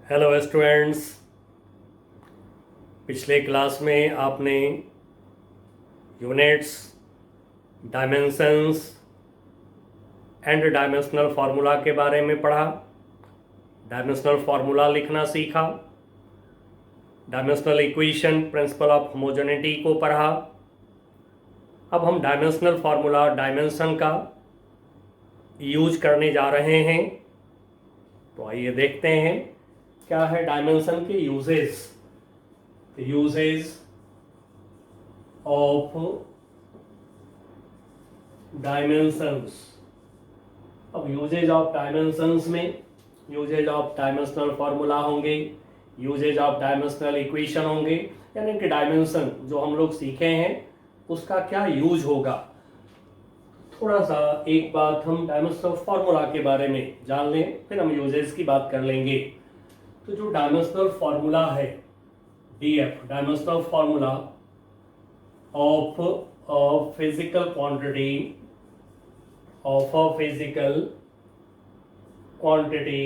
Hello students. पिछले class में आपने units, dimensions and dimensional formula के बारे में पढ़ा। डायमेंशनल फार्मूला लिखना सीखा। Dimensional equation, principal of homogeneity को पढ़ा। अब हम डायमेंशनल फार्मूला, डायमेंशन का यूज करने जा रहे हैं। तो आइए देखते हैं क्या है डायमेंशन के यूजेस। Uses of dimensions. अब यूजेज ऑफ डायमेंशंस में यूजेज ऑफ डायमेंशनल फार्मूला होंगे, यूजेज ऑफ डायमेंशनल इक्वेशन होंगे, यानी कि डायमेंशन जो हम लोग सीखे हैं उसका क्या यूज होगा। थोड़ा सा एक बात हम डायमेंशनल फार्मूला के बारे में जान लें, फिर हम यूजेज की बात कर लेंगे। तो जो डायमेंशनल फार्मूला है DF, dimensional formula of a physical quantity, of a physical quantity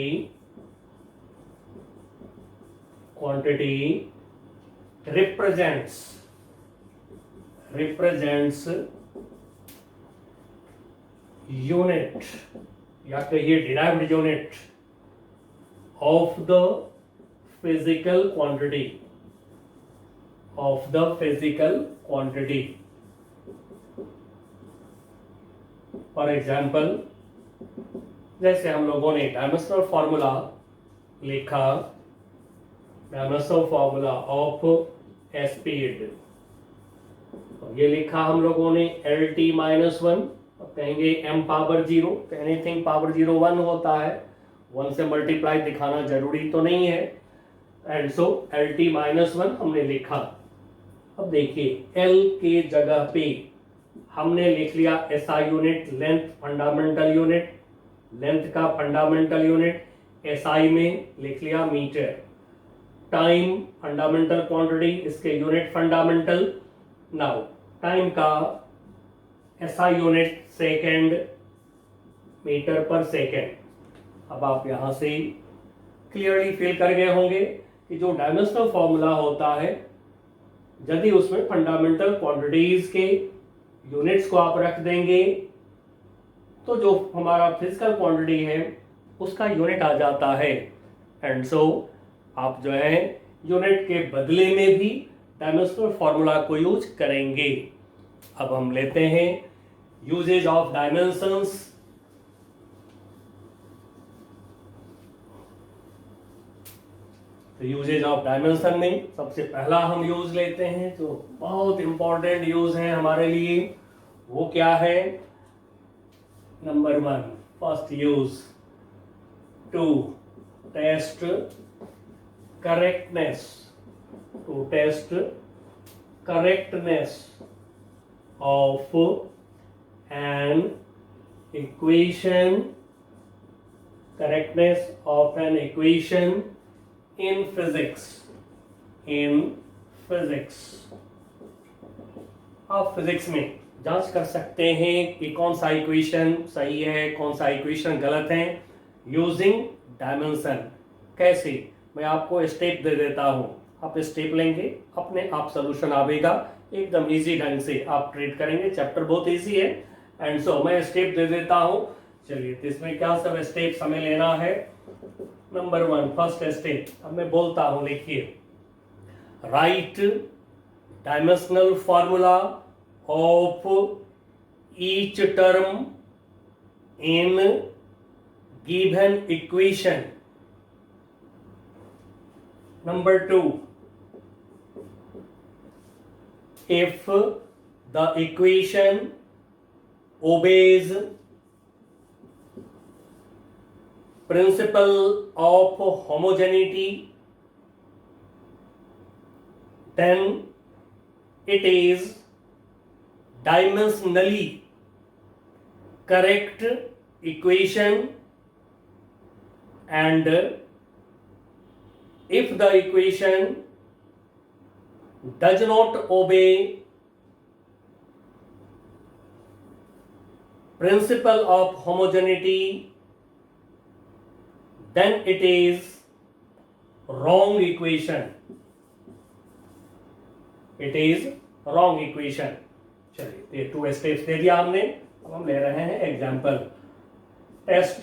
represents unit या कहिए derived unit of the physical quantity. For example, जैसे हम लोगों ने डायमेंशनल फार्मूला लिखा, डायमेंशनल फार्मूला ऑफ स्पीड, ये लिखा हम लोगों ने LT -1। अब कहेंगे m पावर 0, तो एनीथिंग पावर 0 1 होता है, 1 से मल्टीप्लाई दिखाना जरूरी तो नहीं है। एंड सो LT -1 हमने लिखा। अब देखिए L के जगह पे हमने लिख लिया SI unit, length fundamental unit, length का फंडामेंटल यूनिट SI में लिख लिया मीटर। टाइम फंडामेंटल क्वांटिटी, इसके यूनिट फंडामेंटल। नाउ टाइम का SI यूनिट सेकेंड, मीटर पर सेकेंड। अब आप यहां से क्लियरली फील कर गए होंगे कि जो डायमेंशनल फॉर्मूला होता है, यदि उसमें फंडामेंटल क्वांटिटीज के यूनिट्स को आप रख देंगे तो जो हमारा फिजिकल क्वांटिटी है उसका यूनिट आ जाता है। एंड सो आप जो है यूनिट के बदले में भी डायमेंशनल फार्मूला को यूज करेंगे। अब हम लेते हैं यूजेज ऑफ डायमेंशंस। तो यूजेज ऑफ डायमेंशन में सबसे पहला हम यूज लेते हैं जो बहुत इंपॉर्टेंट यूज है हमारे लिए, वो क्या है? Number 1, first use to test correctness, of an equation, correctness of an equation in physics. आप फिजिक्स में जांच कर सकते हैं कि कौन सा इक्वेशन सही है, कौन सा इक्वेशन गलत है, यूजिंग डायमेंशन। कैसे? मैं आपको स्टेप दे देता हूं, आप स्टेप लेंगे, अपने आप सोल्यूशन आवेगा, एकदम इजी ढंग से आप ट्रीट करेंगे। चैप्टर बहुत इजी है। एंड सो मैं स्टेप दे देता हूं। चलिए, तो इसमें क्या सब स्टेप्स हमें लेना है? Number 1, first step. अब मैं बोलता हूं, लिखिए, right dimensional formula of each term in given equation. Number 2, if the equation obeys principle of homogeneity, then it is dimensionally correct equation, and if the equation does not obey principle of homogeneity, then it is wrong equation. It is wrong equation. चलिए ये 2 steps दे दिया हमने. अब हम ले रहे हैं example. Test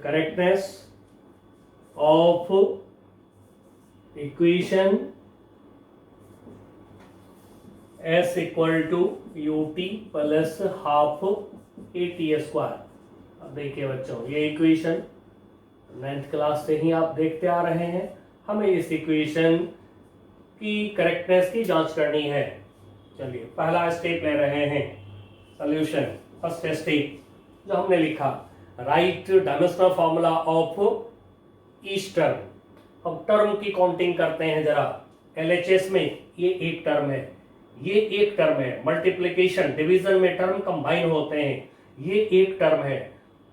correctness of equation s equal to ut plus half at². अब देखिए बच्चों, ये इक्वेशन 9th क्लास से ही आप देखते आ रहे हैं. हमें इस इक्वेशन की करेक्टनेस की जांच करनी है. चलिए पहला स्टेप ले रहे हैं, सॉल्यूशन. फर्स्ट स्टेप जो हमने लिखा, right dimensional formula of each term. अब टर्म की काउंटिंग करते हैं जरा. LHS में ये एक टर्म है, ये एक टर्म है. मल्टीप्लिकेशन डिवीजन में टर्म कंबाइन होते हैं, ये एक टर्म है.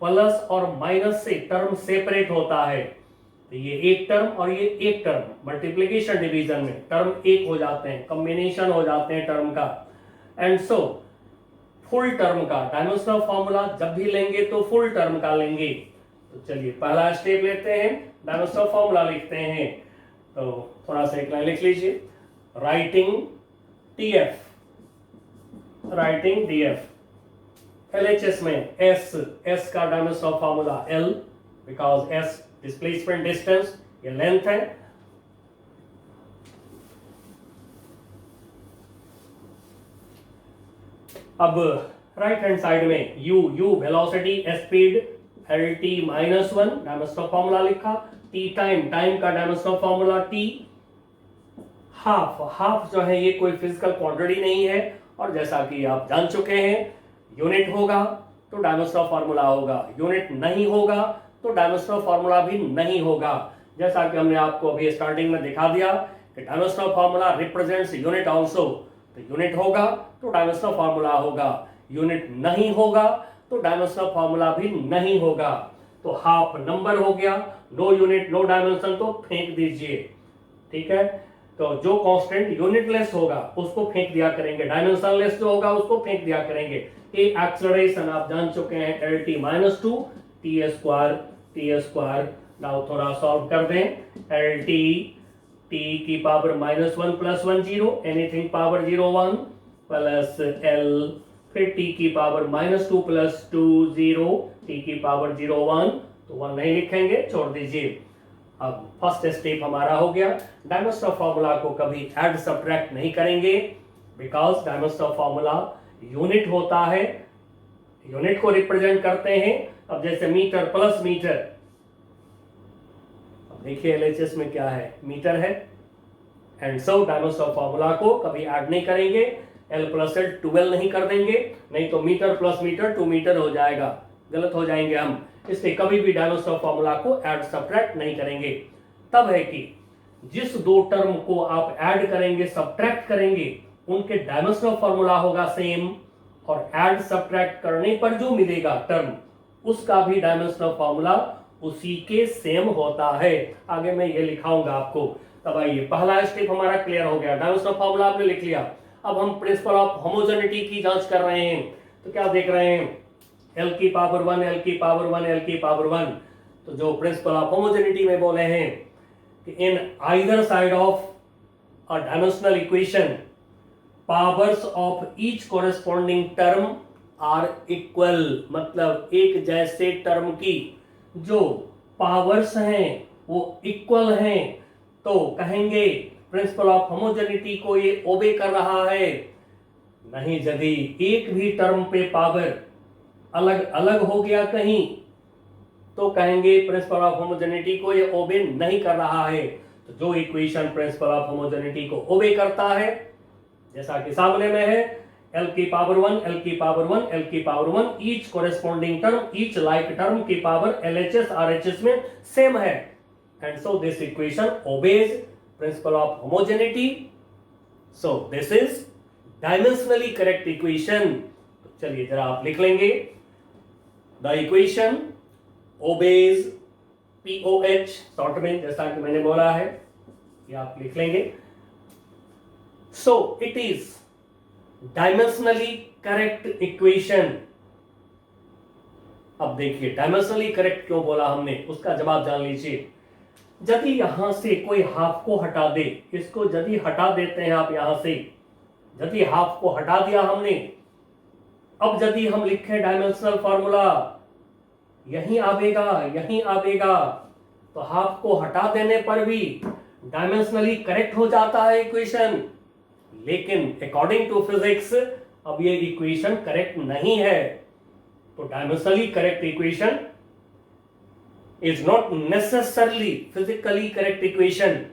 प्लस और माइनस से टर्म सेपरेट होता है, तो ये एक टर्म और ये एक टर्म. मल्टीप्लिकेशन डिवीजन में टर्म एक हो जाते हैं, कॉम्बिनेशन हो जाते हैं टर्म का. एंड सो फुल टर्म का डायमेंशनल फॉर्मूला जब भी लेंगे तो फुल टर्म का लेंगे. तो चलिए पहला स्टेप लेते हैं, डायमेंशनल फॉर्मूला लिखते हैं. तो थोड़ा सा एक लाइन लिख लीजिए. Writing DF. LHS में S का dimensional formula L, because S displacement distance, ये लेंथ है. अब राइट हैंड साइड में U velocity, speed, LT -1 dimensional formula लिखा. T टाइम का डायमेंशनल फॉर्मूला T. हाफ जो है ये कोई फिजिकल क्वांटिटी नहीं है, और जैसा कि आप जान चुके हैं, यूनिट होगा तो डायमेंशनल फॉर्मूला होगा, यूनिट नहीं होगा तो डायमेंशनल फॉर्मूला भी नहीं होगा. जैसा कि हमने आपको अभी स्टार्टिंग में दिखा दिया कि dimensional formula represents unit also. तो यूनिट होगा तो डायमेंशनल फॉर्मूला होगा, यूनिट नहीं होगा तो डायमेंशनल फॉर्मूला भी नहीं होगा. तो हाफ नंबर हो गया, नो यूनिट नो डायमेंशन, तो फेंक दीजिए. ठीक है, तो जो कांस्टेंट यूनिटलेस होगा उसको फेंक दिया करेंगे, डायमेंशनलेस जो होगा उसको फेंक दिया करेंगे. ये एक्सेलरेशन आप जान चुके हैं, LT -2 t². नाउ थोड़ा सॉल्व कर दें. LT t की power -1 + 1 0, anything power 0 1 plus L, फिर t की पावर -2 + 2 0, t की पावर 0 1, तो 1 नहीं लिखेंगे, छोड़ दीजिए. अब फर्स्ट स्टेप हमारा हो गया. डायमेंशनल फॉर्मूला को कभी ऐड सब्ट्रैक्ट नहीं करेंगे, बिकॉज डायमेंशनल फॉर्मूला यूनिट होता है, यूनिट को रिप्रेजेंट करते हैं. अब जैसे मीटर प्लस मीटर, अब देखिए LHS में क्या है, मीटर है. एंड सो डायमेंशनल फॉर्मूला को कभी ऐड नहीं करेंगे. L + L 12 नहीं कर देंगे, नहीं तो मीटर प्लस मीटर 2 मीटर हो जाएगा, गलत हो जाएंगे हम. इसलिए कभी भी डायमेंशनल फॉर्मूला को ऐड सब्ट्रैक्ट नहीं करेंगे. तब है कि जिस दो टर्म को आप ऐड करेंगे सब्ट्रैक्ट करेंगे उनके डायमेंशनल फॉर्मूला होगा सेम, और ऐड सब्ट्रैक्ट करने पर जो मिलेगा टर्म उसका भी डायमेंशनल फॉर्मूला उसी के सेम होता है. आगे मैं ये लिखाऊंगा आपको. तब आइए, पहला स्टेप हमारा क्लियर हो गया, डायमेंशनल फॉर्मूला आपने लिख लिया. अब हम प्रिंसिपल ऑफ होमोजेनिटी की जांच कर रहे हैं. तो क्या देख रहे हैं, L की पावर 1, L की पावर 1, L की पावर 1. तो जो प्रिंसिपल ऑफ होमोजेनिटी में बोले हैं कि in either side of a dimensional equation powers of each corresponding term are equal. मतलब एक जैसे टर्म की जो पावर्स हैं वो इक्वल हैं, तो कहेंगे प्रिंसिपल ऑफ होमोजेनिटी को ये ओबे कर रहा है. नहीं, यदि एक भी टर्म पे पावर अलग अलग हो गया कहीं, तो कहेंगे प्रिंसिपल ऑफ होमोजेनिटी को ये ओबे नहीं कर रहा है. तो जो इक्वेशन प्रिंसिपल ऑफ होमोजेनिटी को ओबे करता है, जैसा कि सामने में है, L की पावर 1, L की पावर 1, L की power 1, each corresponding term, each like term की पावर LHS RHS में सेम है. And so this equation obeys principal of homogeneity. So this is dimensionally correct equation. चलिए जरा आप लिख लेंगे. The equation obeys POH, short में जैसा कि मैंने बोला है, ये आप लिख लेंगे. So it is dimensionally correct equation अब देखिए डायमेंशनली करेक्ट क्यों बोला हमने, उसका जवाब जान लीजिए। यदि यहां से कोई हाफ को हटा दे, इसको यदि हटा देते हैं आप यहां से, यदि हाफ को हटा दिया हमने, अब यदि हम लिखें डायमेंशनल फॉर्मूला, यहीं आवेगा, यहीं आवेगा, तो हाफ को हटा देने पर भी डायमेंशनली करेक्ट हो जाता है इक्वेशन। लेकिन अकॉर्डिंग टू फिजिक्स अब ये इक्वेशन करेक्ट नहीं है। तो dimensionally correct equation is not necessarily physically correct equation.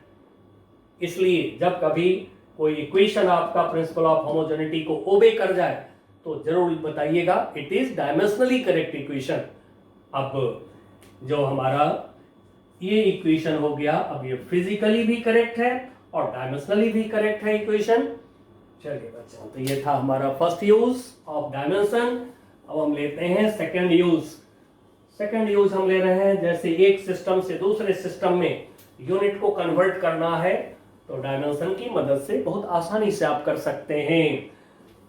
इसलिए जब कभी कोई इक्वेशन आपका प्रिंसिपल ऑफ होमोजेनिटी को ओबे कर जाए तो जरूर बताइएगा it is dimensionally correct equation. अब जो हमारा ये इक्वेशन हो गया, अब ये फिजिकली भी करेक्ट है और डायमेंशनली भी करेक्ट है इक्वेशन। चलिए बच्चों, तो ये था हमारा फर्स्ट यूज ऑफ डायमेंशन। अब हम लेते हैं सेकंड यूज। सेकंड यूज हम ले रहे हैं, जैसे एक सिस्टम से दूसरे सिस्टम में यूनिट को कन्वर्ट करना है तो डायमेंशन की मदद से बहुत आसानी से आप कर सकते हैं।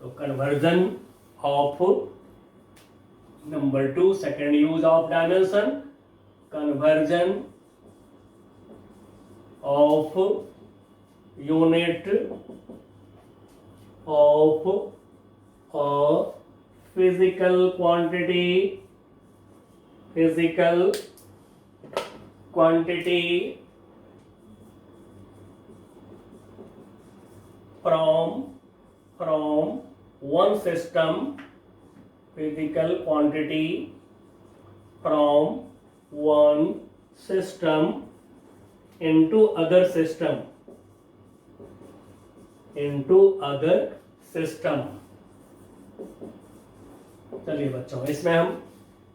तो conversion of number 2, second use of dimension, conversion of unit of a physical quantity from one system, physical quantity from one system into other system, चलिए बच्चों, इसमें हम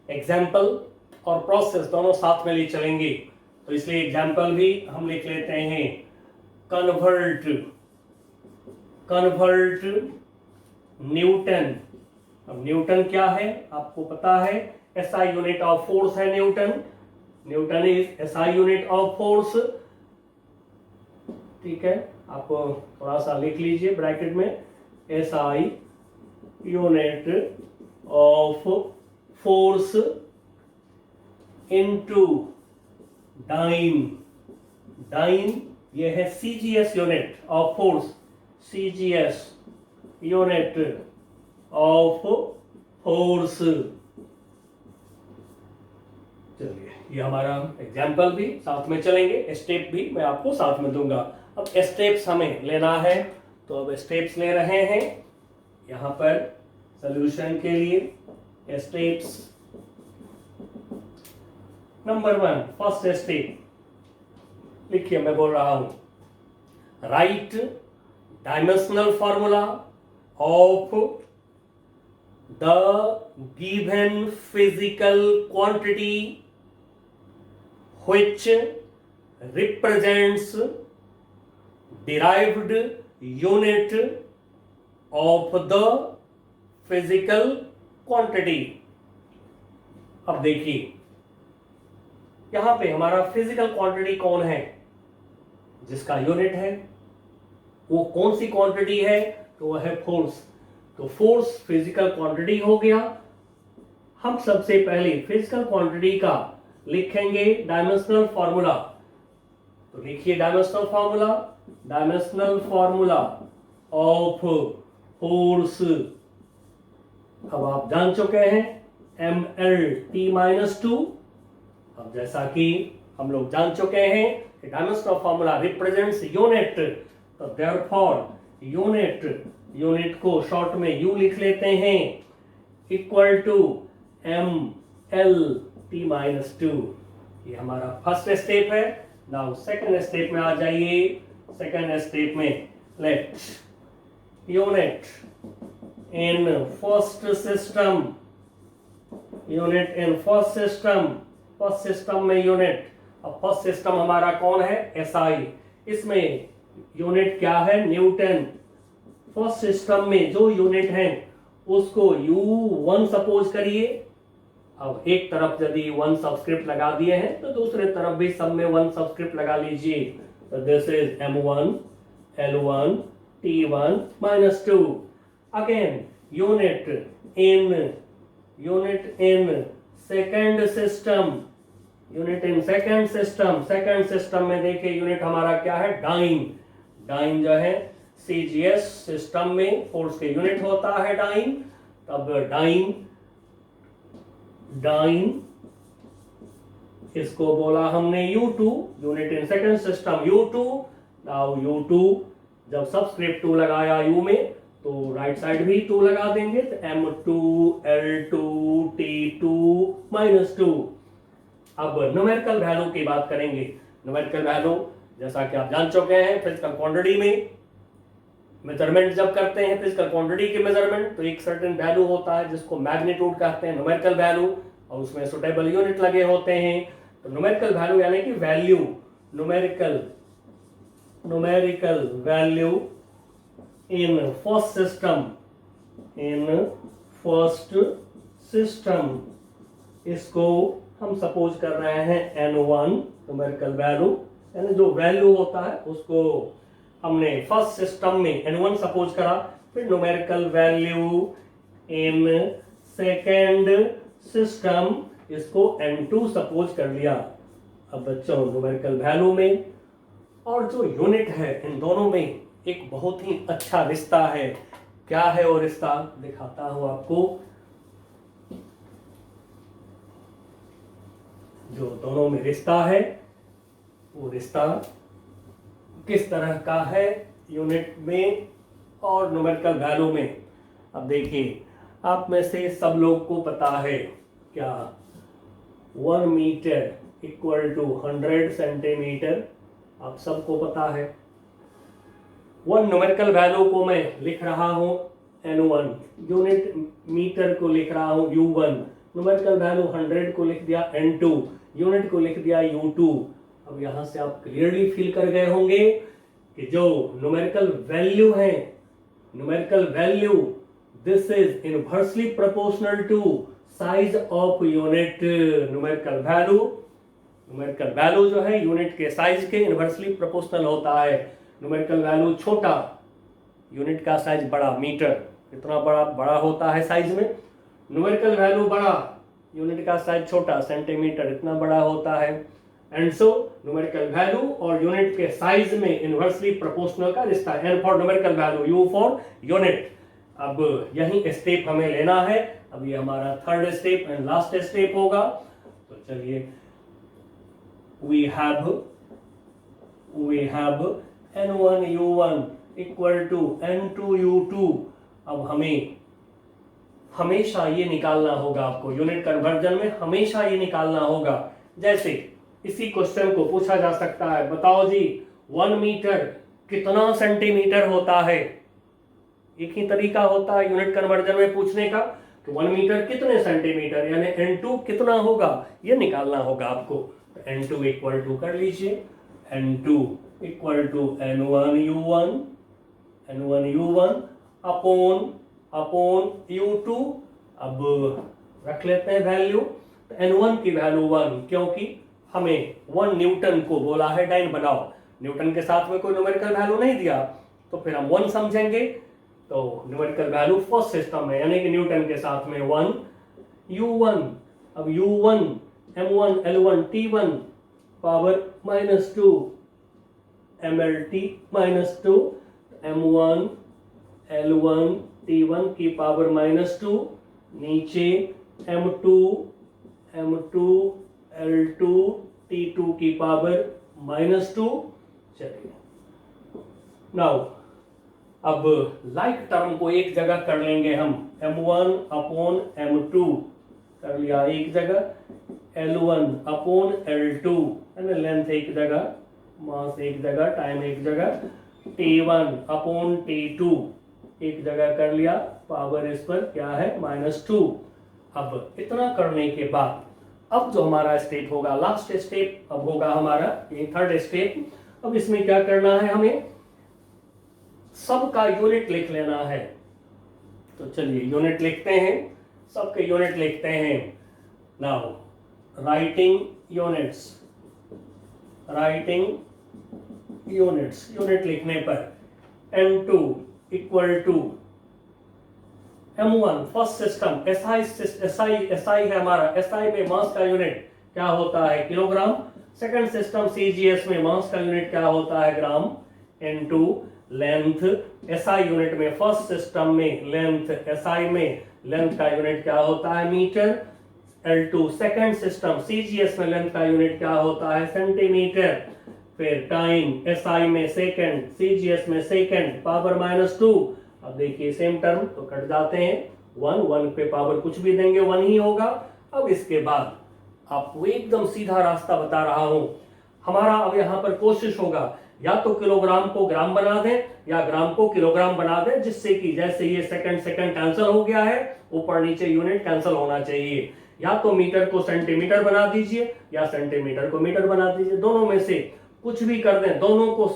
एग्जाम्पल और प्रोसेस दोनों साथ में ले चलेंगे, तो इसलिए एग्जाम्पल भी हम लिख लेते हैं। Convert Newton. अब न्यूटन क्या है आपको पता है, एसआई यूनिट ऑफ फोर्स है newton is SI unit of force. ठीक है, आप थोड़ा सा लिख लीजिए ब्रैकेट में, SI unit of force into dyne ये है CGS unit of force, CGS unit of force. चलिए, ये हमारा एग्जाम्पल भी साथ में चलेंगे, स्टेप भी मैं आपको साथ में दूंगा। अब स्टेप्स हमें लेना है, तो अब स्टेप्स ले रहे हैं यहां पर सॉल्यूशन के लिए। स्टेप्स नंबर 1, फर्स्ट स्टेप लिखिए, मैं बोल रहा हूं, right dimensional formula of the given physical quantity which represents derived unit of the physical quantity। अब देखिए यहां पे हमारा फिजिकल क्वांटिटी कौन है, जिसका यूनिट है वो कौन सी क्वांटिटी है, तो वह है फोर्स। तो फोर्स फिजिकल क्वांटिटी हो गया। हम सबसे पहले फिजिकल क्वांटिटी का लिखेंगे डायमेंशनल फॉर्मूला। तो लिखिए डायमेंशनल फॉर्मूला ऑफ फोर्स। अब आप जान चुके हैं mL/T-2। अब जैसा कि हम लोग जान चुके हैं कि डायमेंशनल फॉर्मूला रिप्रेजेंट्स यूनिट, तो देयरफॉर यूनिट को शॉर्ट में यू लिख लेते हैं, इक्वल टू mL/T-2। ये हमारा फर्स्ट स्टेप है। नाउ सेकंड स्टेप में आ जाइए। सेकंड स्टेप में let unit in first system में यूनिट। अब फर्स्ट सिस्टम हमारा कौन है, एसआई। इसमें यूनिट क्या है, न्यूटन। फर्स्ट सिस्टम में जो यूनिट है उसको U1 सपोज करिए। अब एक तरफ यदि 1 सबस्क्रिप्ट लगा दिए हैं तो दूसरे तरफ भी सब में 1 सबस्क्रिप्ट लगा लीजिए। तो this is M1 L1 T1-2। Again unit in second system, unit in second system. Second system में देखिए यूनिट हमारा क्या है, डाइन। डाइन जो है सीजीएस सिस्टम में फोर्स के यूनिट होता है डाइन। तब डाइन, डाइन इसको बोला हमने U2, unit in second system U2। Now U2 जब सबस्क्रिप्ट 2 लगाया U में तो राइट साइड भी 2 लगा देंगे, तो M2 L2 T2 -2। अब न्यूमेरिकल वैल्यू की बात करेंगे। न्यूमेरिकल वैल्यू जैसा कि आप जान चुके हैं, फिजिकल क्वांटिटी में मेजरमेंट जब करते हैं फिजिकल क्वांटिटी के मेजरमेंट, तो एक सर्टेन वैल्यू होता है जिसको मैग्नीट्यूड कहते हैं, न्यूमेरिकल वैल्यू, और उसमें सुटेबल यूनिट लगे होते हैं। तो न्यूमेरिकल वैल्यू यानी कि value, numerical value in first system, in first system, इसको हम सपोज कर रहे हैं N1 न्यूमेरिकल वैल्यू, यानी जो वैल्यू होता है उसको हमने फर्स्ट सिस्टम में N1 सपोज करा। फिर numerical value in second system, इसको N2 सपोज कर लिया। अब बच्चों न्यूमेरिकल वैल्यू में और जो यूनिट है इन दोनों में एक बहुत ही अच्छा रिश्ता है। क्या है वो रिश्ता, दिखाता हूं आपको। जो दोनों में रिश्ता है वो रिश्ता किस तरह का है यूनिट में और न्यूमेरिकल वैल्यू में। अब देखिए, आप में से सब लोग को पता है क्या 1 मीटर इक्वल टू 100 सेंटीमीटर, आप सबको पता है। 1 न्यूमेरिकल वैल्यू को मैं लिख रहा हूं N1, यूनिट मीटर को लिख रहा हूं U1, न्यूमेरिकल वैल्यू 100 को लिख दिया N2, यूनिट को लिख दिया U2। अब यहां से आप क्लियरली फील कर गए होंगे कि जो न्यूमेरिकल वैल्यू है, numerical value this is inversely proportional to size of unit. Numerical value जो है यूनिट के साइज के इनवर्सली प्रोपोर्शनल होता है। न्यूमेरिकल वैल्यू छोटा, यूनिट का साइज बड़ा, मीटर इतना बड़ा होता है साइज में। न्यूमेरिकल वैल्यू बड़ा, यूनिट का साइज छोटा, सेंटीमीटर इतना बड़ा होता है। एंड सो न्यूमेरिकल वैल्यू और यूनिट के साइज में इनवर्सली प्रोपोर्शनल का रिश्ता है। N for numerical value, U for unit. अब यही स्टेप हमें लेना है। अब ये हमारा third step and last step होगा। तो चलिए, we have N1 U1 equal to N2 U2। अब हमें हमेशा ये निकालना होगा, आपको यूनिट कन्वर्जन में हमेशा ये निकालना होगा। जैसे इसी क्वेश्चन को पूछा जा सकता है, बताओ जी 1 मीटर कितना सेंटीमीटर होता है। एक ही तरीका होता है यूनिट कन्वर्जन में पूछने का कि 1 मीटर कितने सेंटीमीटर, यानी N2 कितना होगा, ये निकालना होगा आपको। N2 इक्वल टू कर लीजिए, N2 equal to N1 U1 upon U2। अब रख लेते हैं वैल्यू। N1 की वैल्यू 1, क्योंकि हमें 1 न्यूटन को बोला है डाइन बनाओ। न्यूटन के साथ में कोई न्यूमेरिकल वैल्यू नहीं दिया तो फिर हम 1 समझेंगे। तो न्यूमेरिकल वैल्यू फर्स्ट सिस्टम है, यानी कि न्यूटन के साथ में 1 U1। अब U1 M1 L1 T1 power -2 MLT -2, M1 L1 T1 की पावर -2, नीचे M2 L2 T2 की पावर -2। चलिए, नाउ अब लाइक टर्म को एक जगह कर लेंगे हम। M1 अपॉन M2 कर लिया एक जगह, L1 अपॉन L2, लेंथ एक जगह, मास एक जगह, टाइम एक जगह, T1 अपॉन T2 एक जगह कर लिया, पावर इस पर क्या है -2। अब इतना करने के बाद अब जो हमारा स्टेप होगा, लास्ट स्टेप अब होगा हमारा ये थर्ड स्टेप। अब इसमें क्या करना है, हमें सबका यूनिट लिख लेना है। तो चलिए यूनिट लिखते हैं, सबके यूनिट लिखते हैं। नाउ राइटिंग यूनिट लिखने पर N2 equal to M1 first system, SI है हमारा, SI में मास का यूनिट क्या होता है, किलोग्राम। सेकंड सिस्टम CGS में मास का यूनिट क्या होता है, gram. Into length, SI unit में फर्स्ट सिस्टम में लेंथ, SI में लेंथ का यूनिट क्या होता है, metre. L2 second system CGS में लेंथ का यूनिट क्या होता है, सेंटीमीटर। फिर टाइम, SI में सेकंड, CGS में सेकंड, पावर -2। अब देखिए सेम टर्म तो कट जाते हैं, 1 पे पावर कुछ भी देंगे 1 ही होगा। अब इसके बाद आपको एकदम सीधा रास्ता बता रहा हूं, हमारा अब यहां पर कोशिश होगा या तो किलोग्राम को ग्राम बना दें या ग्राम को किलोग्राम बना दें, जिससे कि जैसे ये सेकंड कैंसिल हो गया है, ऊपर नीचे यूनिट कैंसिल होना चाहिए। या तो मीटर को सेंटीमीटर बना दीजिए या सेंटीमीटर को मीटर बना दीजिए, दोनों में से कुछ भी कर दें, दोनों को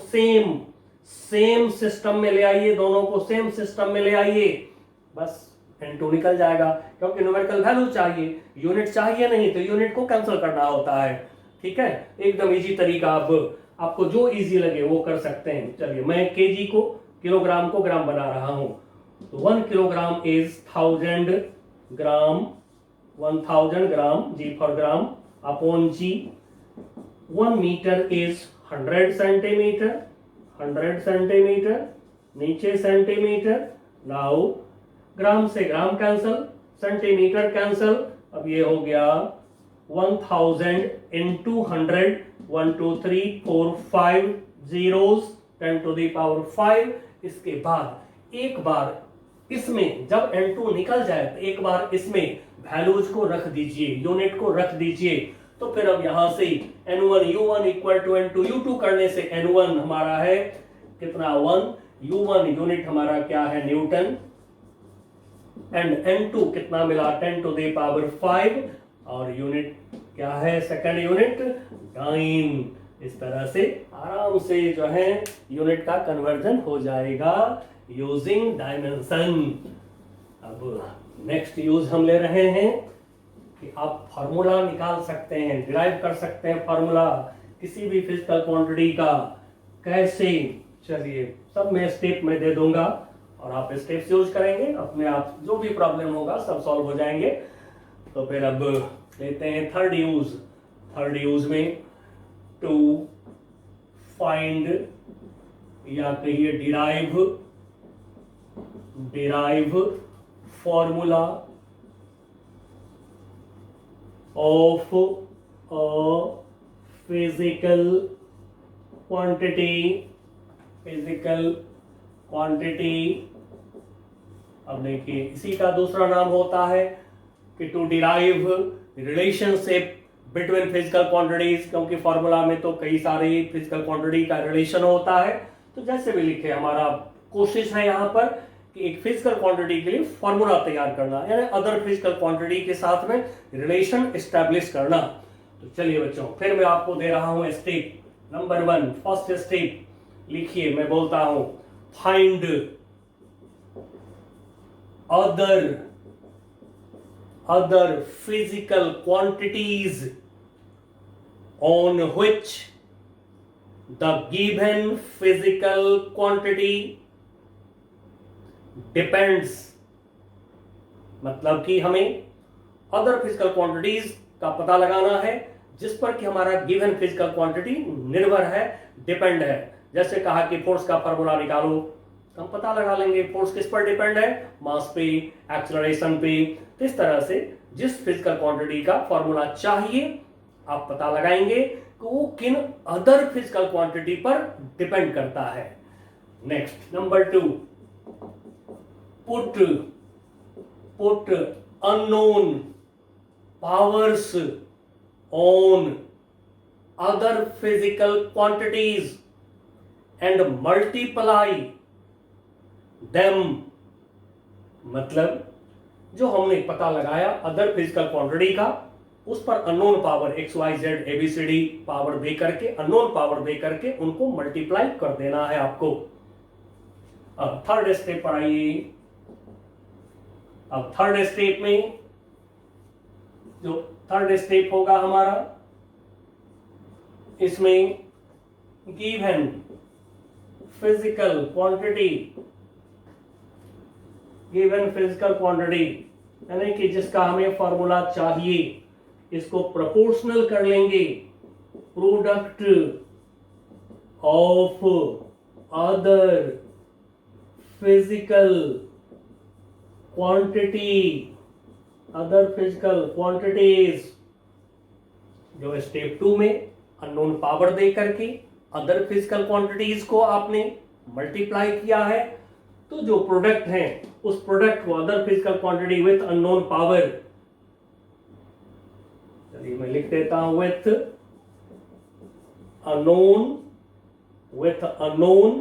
सेम सिस्टम में ले आइए, दोनों को सेम सिस्टम में ले आइए, बस N2 निकल जाएगा। क्योंकि न्यूमेरिकल वैल्यू चाहिए, यूनिट चाहिए नहीं, तो यूनिट को कैंसिल करना होता है। ठीक है, एकदम इजी तरीका। अब आपको जो इजी लगे वो कर सकते हैं। चलिए मैं केजी को किलोग्राम को ग्राम बना रहा हूं, तो 1 kilogram is 1000 gram, 1000 gram, G for gram, upon G। 1 metre is 100 centimetre, 100 centimetre, नीचे सेंटीमीटर। नाउ ग्राम से ग्राम कैंसल, सेंटीमीटर कैंसल, अब ये हो गया 1000 into 100, 1 2 3 4 5 zeros, 10 to the power 5। इसके बाद एक बार इसमें जब N2 निकल जाए तो एक बार इसमें वैल्यूज को रख दीजिए, यूनिट को रख दीजिए। तो फिर अब यहां से N1 U1 equal to N2 U2 करने से N1 हमारा है कितना, 1, U1 यूनिट हमारा क्या है, न्यूटन, एंड N2 कितना मिला, 10 to the power 5, और यूनिट क्या है, सेकंड यूनिट, डाइन। इस तरह से आराम से जो है यूनिट का कन्वर्जन हो जाएगा यूजिंग डायमेंशन। अब नेक्स्ट यूज हम ले रहे हैं कि आप फार्मूला निकाल सकते हैं, डिराइव कर सकते हैं फार्मूला किसी भी फिजिकल क्वांटिटी का। कैसे, चलिए सब मैं स्टेप में दे दूंगा और आप स्टेप्स यूज करेंगे, अपने आप जो भी प्रॉब्लम होगा सब सॉल्व हो जाएंगे। तो फिर अब लेते हैं थर्ड यूज। थर्ड यूज में टू फाइंड या कहिए derive formula of a physical quantity. अब देखिए इसी का दूसरा नाम होता है कि to derive relationship between physical quantities, क्योंकि फॉर्मूला में तो कई सारी फिजिकल क्वांटिटी का रिलेशन होता है। तो जैसे भी लिखे, हमारा कोशिश है यहाँ पर कि एक फिजिकल क्वांटिटी के लिए फॉर्मूला तैयार करना, यानी अदर फिजिकल क्वांटिटी के साथ में रिलेशन एस्टैब्लिश करना। तो चलिए बच्चों, फिर मैं आपको दे रहा हूं स्टेप नंबर 1। फर्स्ट स्टेप लिखिए, मैं बोलता हूं find other physical quantities on which the given physical quantity depends। मतलब कि हमें अदर फिजिकल क्वांटिटीज का पता लगाना है जिस पर कि हमारा गिवन फिजिकल क्वांटिटी निर्भर है, डिपेंड है। जैसे कहा कि फोर्स का फॉर्मूला निकालो, हम पता लगा लेंगे फोर्स किस पर डिपेंड है, मास पे, एक्सेलरेशन पे। तो इस तरह से जिस फिजिकल क्वांटिटी का फॉर्मूला चाहिए आप पता लगाएंगे कि वो किन अदर फिजिकल क्वांटिटी पर डिपेंड करता है। Next number 2, put unknown powers on other physical quantities and multiply them. मतलब जो हमने पता लगाया अदर फिजिकल क्वांटिटी का, उस पर unknown power XYZ ABCD power दे करके, अननोन पावर दे करके उनको मल्टीप्लाई कर देना है आपको। अब थर्ड स्टेप पर आइए। अब थर्ड स्टेप में जो थर्ड स्टेप होगा हमारा, इसमें given physical quantity given physical quantity, यानी कि जिसका हमें फॉर्मूला चाहिए, इसको प्रोपोर्शनल कर लेंगे product of other physical quantity, other physical quantities. जो स्टेप 2 में अननोन पावर दे करके अदर फिजिकल क्वांटिटीज को आपने मल्टीप्लाई किया है, तो जो प्रोडक्ट है उस प्रोडक्ट को other physical quantity with unknown power, चलिए मैं लिख देता हूं विथ अननोन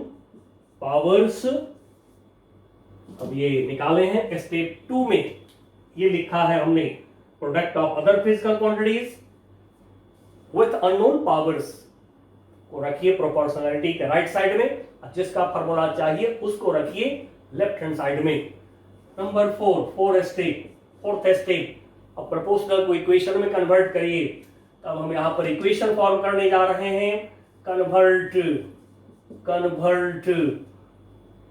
पावर्स। अब ये निकाले हैं स्टेप 2 में, ये लिखा है हमने product of other physical quantities with unknown powers को रखिए प्रोपोर्शनलिटी के राइट साइड में, जिसका फॉर्मूला चाहिए उसको रखिए लेफ्ट हैंड साइड में। नंबर 4, फोर्थ स्टेप, अब प्रोपोर्शनल को इक्वेशन में कन्वर्ट करिए। तब हम यहां पर इक्वेशन फॉर्म करने जा रहे हैं, कन्वर्ट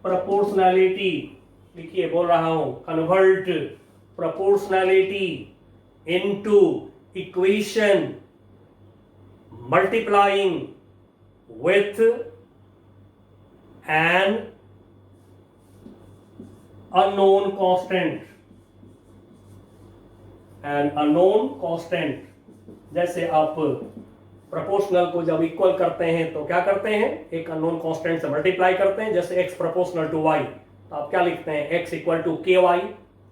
प्रोपोर्शनैलिटी, लिखिए बोल रहा हूं, convert proportionality into equation multiplying with an unknown constant। जैसे आप प्रोपोर्शनल को जब इक्वल करते हैं तो क्या करते हैं, एक अननोन कांस्टेंट से मल्टीप्लाई करते हैं। जैसे x प्रोपोर्शनल टू y, तो आप क्या लिखते हैं, x इक्वल टू ky,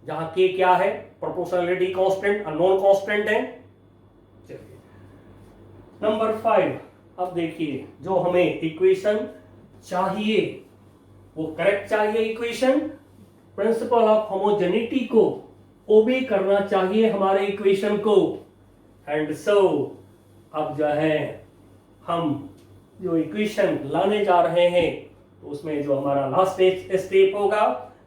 जहां k क्या है, प्रोपोर्शनलिटी कांस्टेंट, अननोन कांस्टेंट है। चलिए नंबर 5, अब देखिए जो हमें इक्वेशन चाहिए वो करेक्ट चाहिए इक्वेशन, प्रिंसिपल ऑफ होमोजेनिटी को ओबे करना चाहिए हमारे इक्वेशन को। एंड सो अब जो है हम जो इक्वेशन लाने जा रहे हैं, तो उसमें जो हमारा लास्ट स्टेप होगा,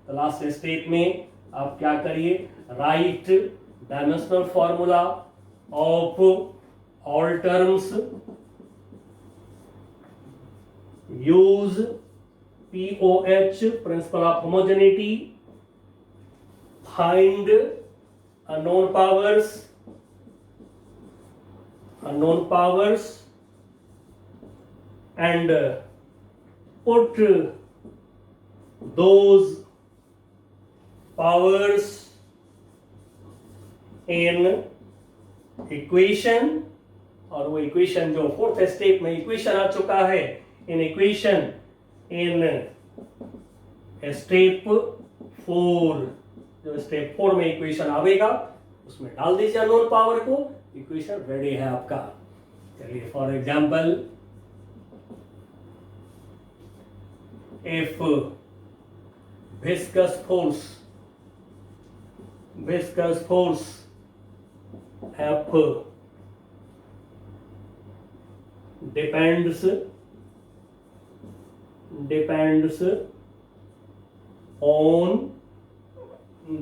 तो लास्ट स्टेप में आप क्या करिए, right dimensional formula of all terms, use POH, principle of homogeneity, find unknown powers and put those powers in equation. और वो इक्वेशन जो फोर्थ स्टेप में इक्वेशन आ चुका है, इन इक्वेशन इन स्टेप 4, जो स्टेप 4 में इक्वेशन आवेगा उसमें डाल दीजिए अननोन पावर को, इक्वेशन रेडी है आपका। चलिए for example, if viscous force F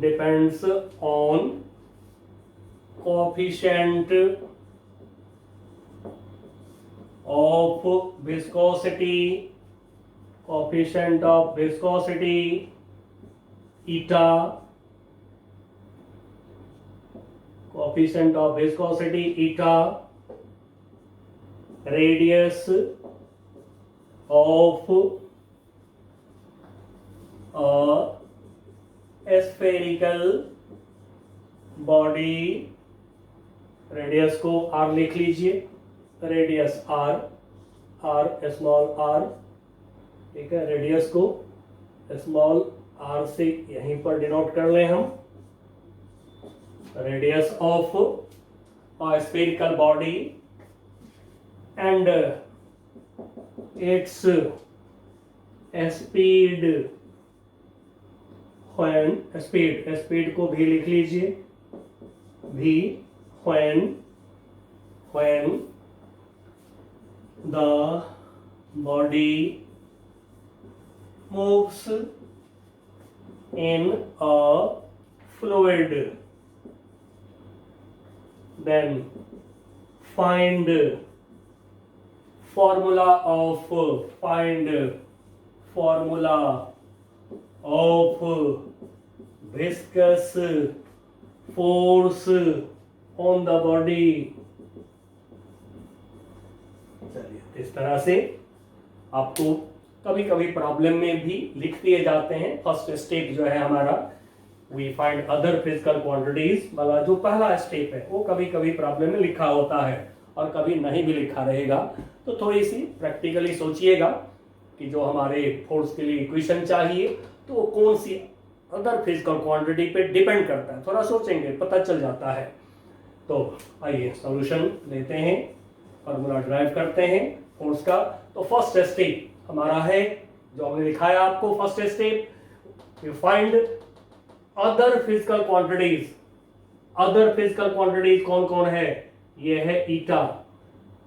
depends on coefficient of viscosity eta, radius of a spherical body, radius को r लिख लीजिए, रेडियस r स्मॉल r, ठीक है, रेडियस को स्मॉल r से यहीं पर डिनोट कर लें हम, radius of a spherical body and its speed, when speed को भी लिख लीजिए, भी when the body moves in a fluid, then find formula of viscous force on the body. चलिए, इस तरह से आपको कभी कभी प्रॉब्लम में भी लिख दिए जाते हैं। फर्स्ट स्टेप जो है हमारा, we find other physical quantities वाला जो पहला स्टेप है, वो कभी कभी प्रॉब्लम में लिखा होता है और कभी नहीं भी लिखा रहेगा। तो थोड़ी सी प्रैक्टिकली सोचिएगा कि जो हमारे फोर्स के लिए इक्वेशन चाहिए तो वो कौन सी अदर फिजिकल क्वांटिटी पे डिपेंड करता है, थोड़ा सोचेंगे पता चल जाता है। तो आइए सॉल्यूशन लेते हैं, फॉर्मूला ड्राइव करते हैं फोर्स का। तो फर्स्ट स्टेप हमारा है जो हमने दिखाया आपको, first step you find other physical quantities. Other physical quantities कौन कौन है? ये है ईटा,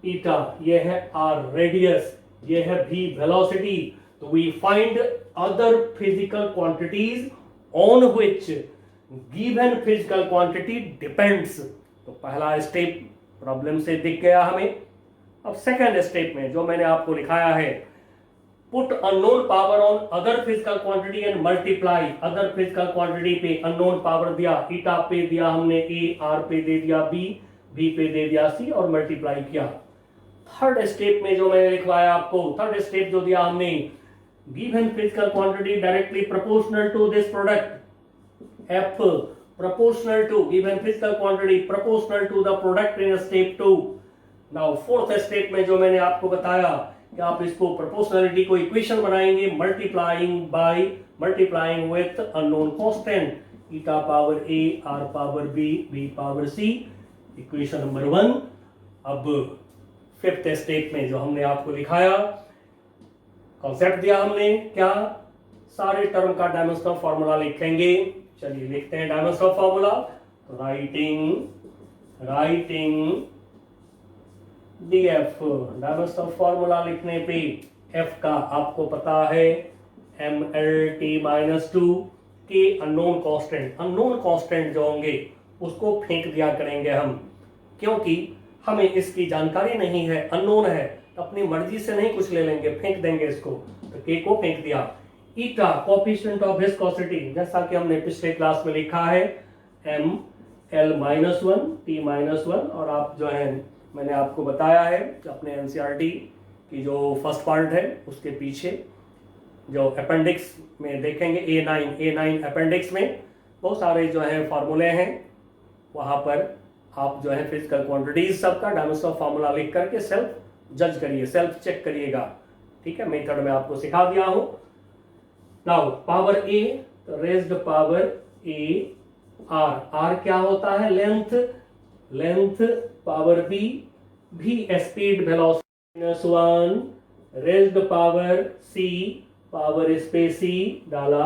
ईटा, ये है आर रेडियस, ये है भी वेलोसिटी। तो we find other physical quantities on which given physical quantity depends. तो पहला स्टेप प्रॉब्लम से दिख गया हमें। अब सेकंड स्टेप में जो मैंने आपको लिखाया है, put unknown power on other physical quantity and multiply. Other physical quantity पे अननोन पावर दिया, ईटा पे दिया हमने ए, आर पे दे दिया बी, बी पे दे दिया सी और मल्टीप्लाई किया। थर्ड स्टेप में जो मैंने लिखवाया आपको, थर्ड स्टेप जो दिया हमने, given physical quantity directly proportional to this product, F proportional to given physical quantity proportional to the product in step 2. Now fourth step में जो मैंने आपको बताया कि आप इसको प्रोपोर्शनलिटी को इक्वेशन बनाएंगे multiplying with unknown constant, eta power a, r power b, b power c, equation number 1। अब फिफ्थ स्टेप में जो हमने आपको लिखाया, कॉन्सेप्ट दिया हमने क्या, सारे टर्म का डायमेंशनल फॉर्मूला लिखेंगे। चलिए लिखते हैं डायमेंशनल फॉर्मूला। तो राइटिंग डीएफ, डायमेंशनल फॉर्मूला लिखने पे एफ का आपको पता है MLT-2 के अननोन कांस्टेंट जो होंगे उसको फेंक दिया करेंगे हम, क्योंकि हमें इसकी जानकारी नहीं है, अननोन है, अपनी मर्जी से नहीं कुछ ले लेंगे, फेंक देंगे इसको। तो के को फेंक दिया। ईटा कोएफिशिएंट ऑफ विस्कोसिटी, जैसा कि हमने पिछले क्लास में लिखा है ML-1 T-1, और आप जो है मैंने आपको बताया है कि अपने एनसीईआरटी की जो फर्स्ट पार्ट है उसके पीछे जो अपेंडिक्स में देखेंगे, A9 अपेंडिक्स में बहुत सारे जो है फॉर्मूले हैं, वहाँ पर आप जो है फिजिकल क्वांटिटीज सबका डायमेंशनल फार्मूला लिख करके सेल्फ जज करिए, सेल्फ चेक करिएगा। ठीक है, मेथड में आपको सिखा दिया हूँ। Now power a, raised power a, r क्या होता है, लेंथ पावर बी, भी speed velocity -1, raised power c, power space c डाला।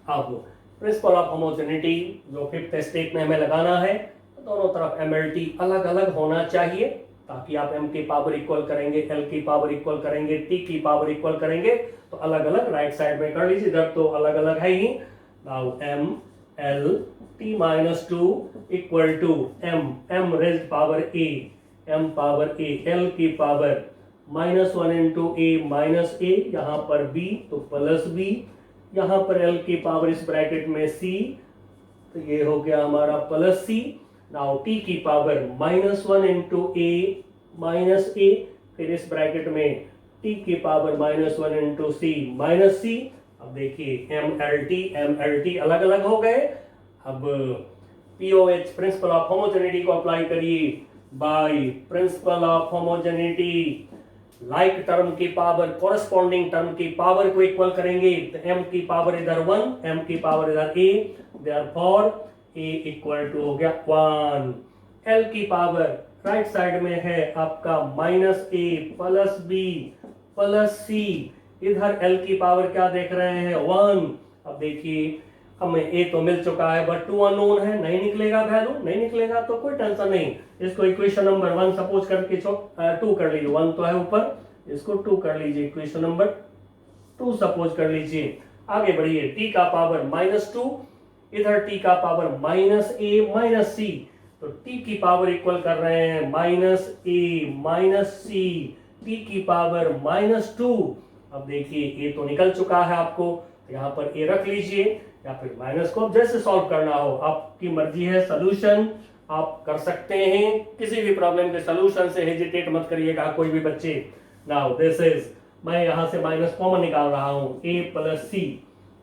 अब प्रिंसिपल ऑफ होमोजेनिटी जो फिफ्थ स्टेप में हमें लगाना है, दोनों तरफ MLT अलग अलग होना चाहिए, ताकि आप M की पावर इक्वल करेंगे, L की पावर इक्वल करेंगे, T की पावर इक्वल करेंगे तो अलग अलग राइट साइड में कर लीजिए, इधर तो अलग अलग है ही। Now MLT-2 equal to M raised power A, M power A, L की power -1 into A minus A, यहाँ पर B तो प्लस B, यहाँ पर L की पावर इस ब्रैकेट में C, तो ये हो गया हमारा प्लस C। नाउ T की power -1 into A minus A, फिर इस ब्रैकेट में T की power -1 into C minus C। अब देखिए MLT अलग अलग हो गए। अब POH प्रिंसिपल ऑफ होमोजेनिटी को अप्लाई करिए। By principle of homogeneity like term की पावर कोरस्पॉन्डिंग टर्म की पावर को इक्वल करेंगे, तो M की पावर इधर 1, M की पावर इधर A, therefore A equal to हो गया 1। L की पावर राइट साइड में है आपका -A plus B plus C, इधर L की पावर क्या देख रहे हैं 1। अब देखिए हमें A तो मिल चुका है बट 2 अननोन है, नहीं निकलेगा वैल्यू, नहीं निकलेगा तो कोई टेंशन नहीं, इसको इक्वेशन नंबर 1 सपोज करके 2 कर लीजिए, 1 तो है ऊपर, इसको 2 कर लीजिए, इक्वेशन नंबर 2 सपोज कर लीजिए। आगे बढ़िए, T का पावर -2, इधर T का पावर -A -C, तो T की पावर इक्वल कर रहे हैं -A -C, T की पावर -2। अब देखिए A तो निकल चुका है आपको, यहाँ पर A रख लीजिए, या फिर माइनस को, अब जैसे सॉल्व करना हो आपकी मर्जी है। सोल्यूशन आप कर सकते हैं, किसी भी प्रॉब्लम के सोल्यूशन से हेजिटेट मत करिएगा कोई भी बच्चे। नाउ दिस इज, मैं यहां से माइनस कॉमन निकाल रहा हूं, a plus c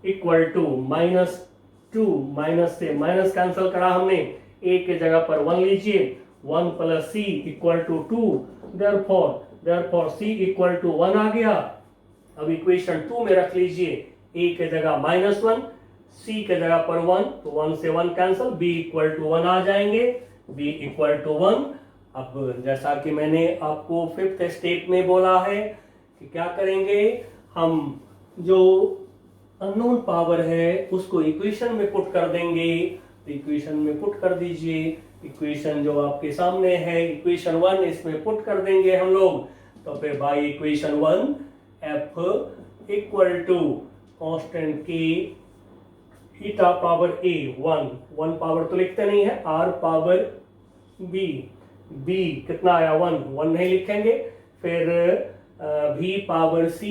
equal to -2, minus से माइनस कैंसिल करा हमने, a के जगह पर 1 लीजिए, 1 plus c equal to 2, therefore c equal to 1 आ गया। अब इक्वेशन 2 में रख लीजिए, a के जगह -1, c के जगह पर 1, तो 1 से 1 कैंसिल, b इक्वल टू 1 आ जाएंगे, b इक्वल टू 1। अब जैसा कि मैंने आपको फिफ्थ स्टेप में बोला है कि क्या करेंगे, हम जो अननोन पावर है उसको इक्वेशन में पुट कर देंगे। तो इक्वेशन में पुट कर दीजिए, इक्वेशन जो आपके सामने है इक्वेशन 1, इसमें पुट कर देंगे हम लोग। तो फिर by equation 1 f equal to constant k eta power a 1 power तो लिखते नहीं है, r पावर b कितना आया 1 नहीं लिखेंगे, फिर v पावर c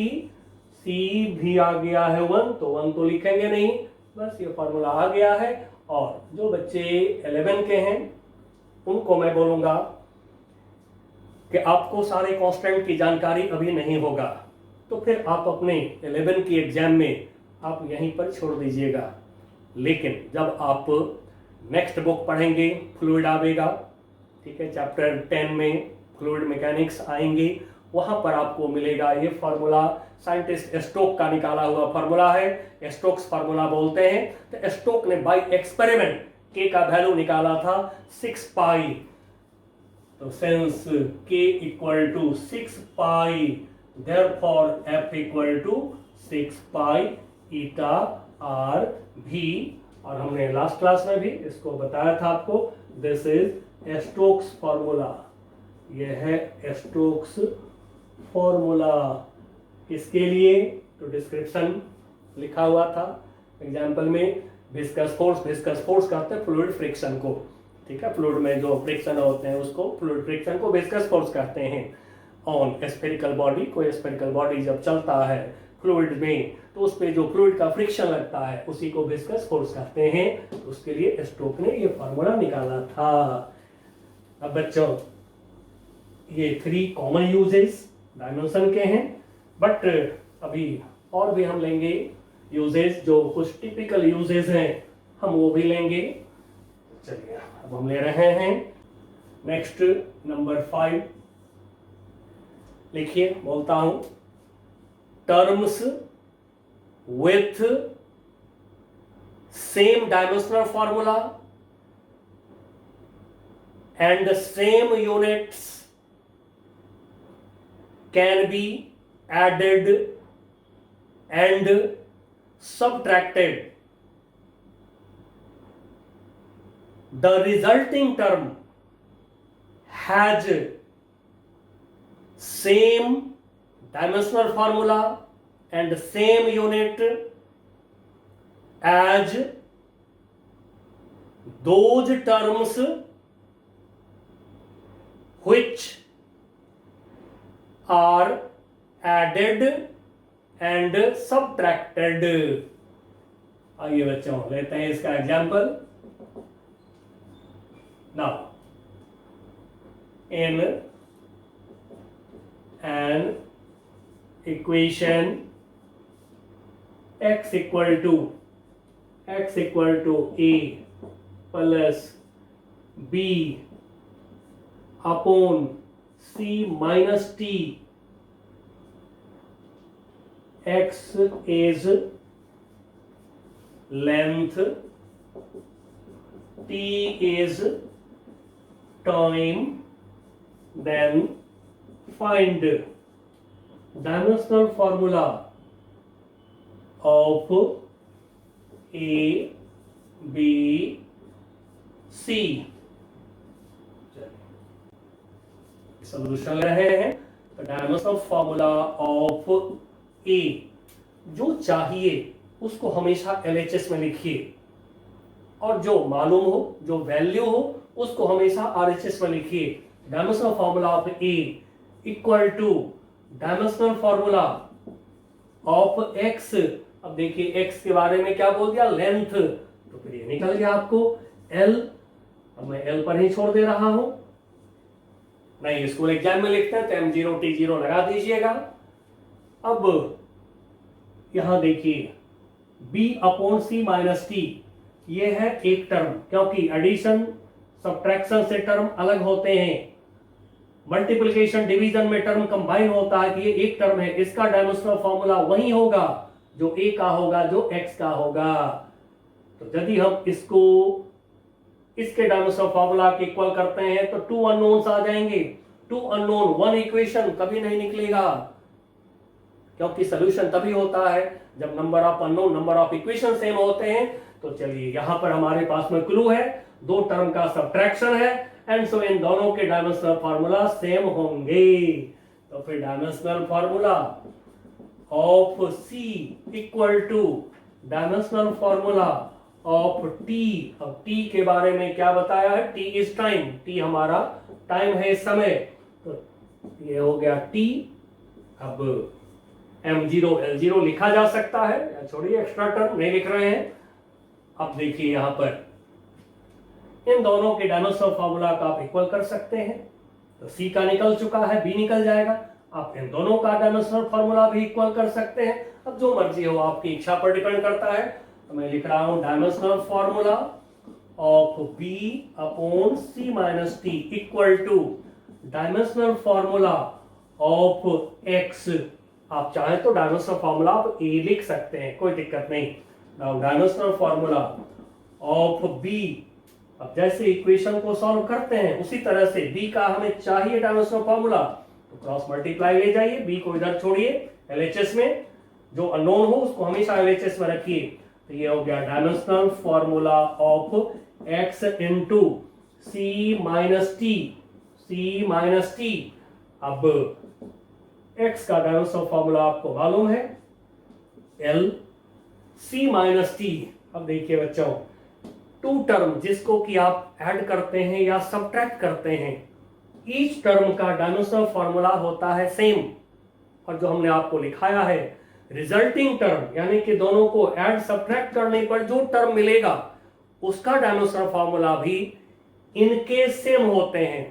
भी आ गया है 1, तो 1 तो लिखेंगे नहीं, बस ये फॉर्मूला आ गया है। और जो बच्चे 11 के हैं उनको मैं बोलूंगा कि आपको सारे कांस्टेंट की जानकारी अभी नहीं होगा, तो फिर आप अपने 11 की एग्जाम में आप यहीं पर छोड़ दीजिएगा। लेकिन जब आप नेक्स्ट बुक पढ़ेंगे, फ्लूइड आवेगा, ठीक है, चैप्टर 10 में फ्लूइड मैकेनिक्स आएंगे, वहां पर आपको मिलेगा ये फॉर्मूला, साइंटिस्ट स्टोक का निकाला हुआ फॉर्मूला है, स्टोक्स फॉर्मूला बोलते हैं। तो स्टोक ने बाय एक्सपेरिमेंट के का वैल्यू निकाला था 6 पाई, तो since k equal to 6 pi, therefore f equal to 6 pi eta r v। और हमने लास्ट क्लास में भी इसको बताया था आपको, दिस इज स्टोक्स फॉर्मूला, यह है स्टोक्स फॉर्मूला। किसके लिए, तो डिस्क्रिप्शन लिखा हुआ था एग्जाम्पल में, विस्कस फोर्स कहते हैं फ्लूइड फ्रिक्शन को, ठीक है, फ्लूइड में जो फ्रिक्शन होते हैं उसको, फ्लूइड फ्रिक्शन को विस्कस फोर्स कहते हैं। ऑन स्फेरिकल बॉडी, कोई स्फेरिकल बॉडी जब चलता है फ्लूइड में, तो उस पे जो फ्लूइड का फ्रिक्शन लगता है उसी को विस्कस फोर्स कहते हैं। तो उसके लिए स्टोक ने ये फॉर्मूला निकाला था। अब बच्चों ये 3 कॉमन यूजेस डायमेंशन के हैं, बट अभी और भी हम लेंगे यूजेस, जो कुछ टिपिकल यूजेस हैं हम वो भी लेंगे। चलिए अब हम ले रहे हैं नेक्स्ट नंबर 5, लिखिए, बोलता हूं, terms with same dimensional formula and same units can be added and subtracted. The resulting term has same dimensional formula and same unit as those terms which are added and subtracted। आइए बच्चों लेते हैं इसका example. Now in an equation x equal to a plus b upon c minus t, x is length, t is time, then find dimensional formula of a b c। Solution रहे हैं, तो dimensional formula of ए जो चाहिए उसको हमेशा LHS में लिखिए, और जो मालूम हो, जो वैल्यू हो, उसको हमेशा RHS में लिखिए। Dimensional formula of A equal two dimensional formula of x अब देखिए x के बारे में क्या बोल दिया, लेंथ, तो फिर ये निकल गया आपको l। अब मैं l पर ही छोड़ दे रहा हूं, नहीं स्कूल एग्जाम में लिखते हैं तो m0 t0 लगा दीजिएगा। अब यहां देखिए b upon c minus T, ये है एक टर्म, क्योंकि एडिशन सब्ट्रैक्शन से टर्म अलग होते हैं, मल्टीप्लिकेशन डिवीजन में टर्म कंबाइन होता है, तो ये एक टर्म है, इसका डायमेंशनल फॉर्मूला वही होगा जो a का होगा, जो x का होगा। तो यदि हम इसको इसके डायमेंशनल फॉर्मूला के इक्वल करते हैं तो टू अननोन्स आ जाएंगे, टू अननोन वन इक्वेशन कभी नहीं निकलेगा, क्योंकि सॉल्यूशन तभी होता है जब number of unknown number of equation same होते हैं। तो चलिए यहां पर हमारे पास में क्लू है, दो टर्म का सब्ट्रैक्शन है, एंड सो इन दोनों के डायमेंशनल फार्मूला सेम होंगे। तो फिर dimensional formula of C equal two dimensional formula of T। अब T के बारे में क्या बताया है, T इज टाइम, T हमारा टाइम है, समय, तो ये हो गया T। अब m0 l0 लिखा जा सकता है, या छोड़िए एक्स्ट्रा टर्म नहीं लिख रहे हैं। अब देखिए यहां पर इन दोनों के डायमेंशनल फार्मूला का आप इक्वल कर सकते हैं, तो C का निकल चुका है, B निकल जाएगा। आप इन दोनों का डायमेंशनल फार्मूला भी इक्वल कर सकते हैं, अब जो मर्जी हो, आपकी इच्छा पर डिपेंड करता है। तो मैं लिख रहा हूं dimensional formula of B upon C minus T equal two dimensional formula of X। आप चाहें तो डायमेंशनल फार्मूला आप A लिख सकते हैं, कोई दिक्कत नहीं। Now dimensional formula of B, अब जैसे इक्वेशन को सॉल्व करते हैं उसी तरह से B का हमें चाहिए डायमेंशनल फार्मूला, तो क्रॉस मल्टीप्लाई ले जाइए, B को इधर छोड़िए LHS में, जो अननोन हो उसको हमेशा LHS में रखिए। तो ये हो गया dimensional formula of X into C minus T. अब X का डायमेंशनल फार्मूला आपको मालूम है L C माइनस टी। अब देखिए बच्चों, टू टर्म जिसको कि आप ऐड करते हैं या सब्ट्रैक्ट करते हैं, ईच टर्म का डायमेंशनल फार्मूला होता है सेम, और जो हमने आपको लिखाया है रिजल्टिंग टर्म, यानी कि दोनों को ऐड सब्ट्रैक्ट करने पर जो टर्म मिलेगा उसका डायमेंशनल फार्मूला भी इनके सेम होते हैं,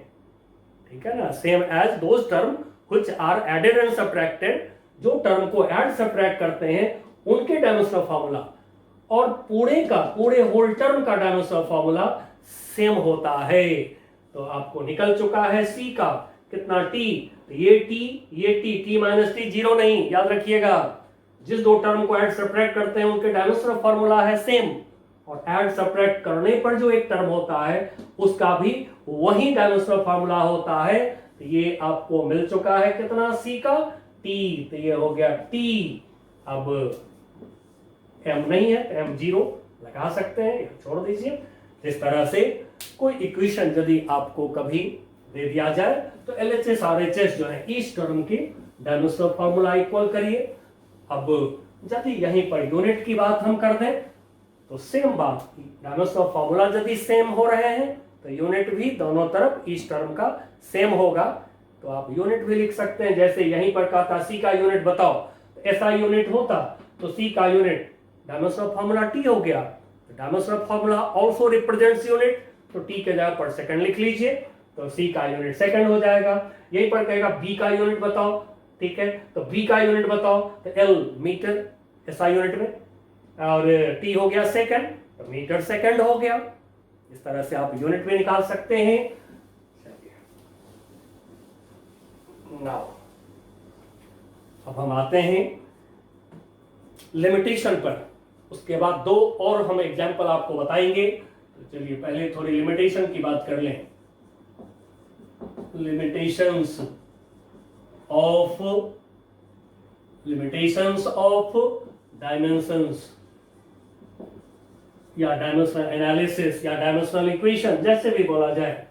ठीक है ना, same as those term which are added and subtracted. जो टर्म को ऐड सब्ट्रैक्ट करते हैं उनके डायमेंशनल फार्मूला और पूरे होल टर्म का डायमेंशनल फार्मूला सेम होता है। तो आपको निकल चुका है C का कितना T, तो ये T माइनस टी, जीरो नहीं, याद रखिएगा। जिस दो टर्म को ऐड सब्ट्रैक्ट करते हैं उनके डायमेंशनल फार्मूला है सेम, और ऐड सब्ट्रैक्ट करने पर जो एक टर्म होता है उसका भी वही डायमेंशनल फार्मूला होता है। तो ये आपको मिल चुका है कितना C का T, तो ये हो गया T। अब m नहीं है तो m0 लगा सकते हैं, छोड़ दीजिए। इस तरह से कोई इक्वेशन यदि आपको कभी दे दिया जाए तो LHS RHS जो है इस टर्म की डायमेंशनल फार्मूला इक्वल करिए। अब यदि यहीं पर यूनिट की बात हम कर दें तो सेम बात, डायमेंशनल फार्मूला यदि सेम हो रहे हैं तो यूनिट भी दोनों तरफ इस टर्म का सेम होगा। तो आप यूनिट भी लिख सकते हैं, जैसे यहीं पर कहा था C का यूनिट बताओ, तो ऐसा यूनिट होता तो C का यूनिट डायमेंशनल फार्मूला T हो गया, तो dimensional formula also represents unit, तो T के जगह पर सेकंड लिख लीजिए, तो C का यूनिट सेकंड हो जाएगा। यहीं पर कहेगा B का यूनिट बताओ, ठीक है, तो B का यूनिट बताओ, तो L मीटर SI यूनिट में, और T हो गया सेकंड, तो मीटर सेकंड हो गया। इस तरह से आप यूनिट भी निकाल सकते हैं। नाउ अब हम आते हैं लिमिटेशन पर, उसके बाद दो और हम एग्जाम्पल आपको बताएंगे। तो चलिए पहले थोड़ी लिमिटेशन की बात कर लें। लिमिटेशंस ऑफ डायमेंशंस या डायमेंशनल एनालिसिस या डायमेंशनल इक्वेशन, जैसे भी बोला जाए।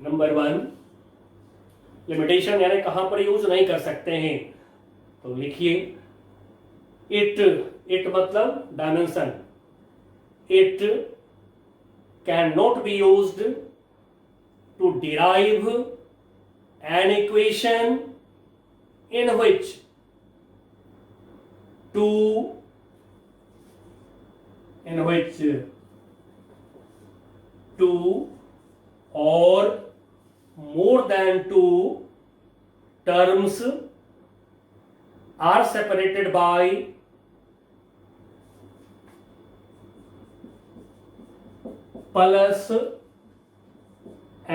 नंबर 1, लिमिटेशन यानी कहां पर यूज नहीं कर सकते हैं, तो लिखिए इट मतलब dimension, it can not be used to derive an equation in which two in which two or more than two terms are separated by plus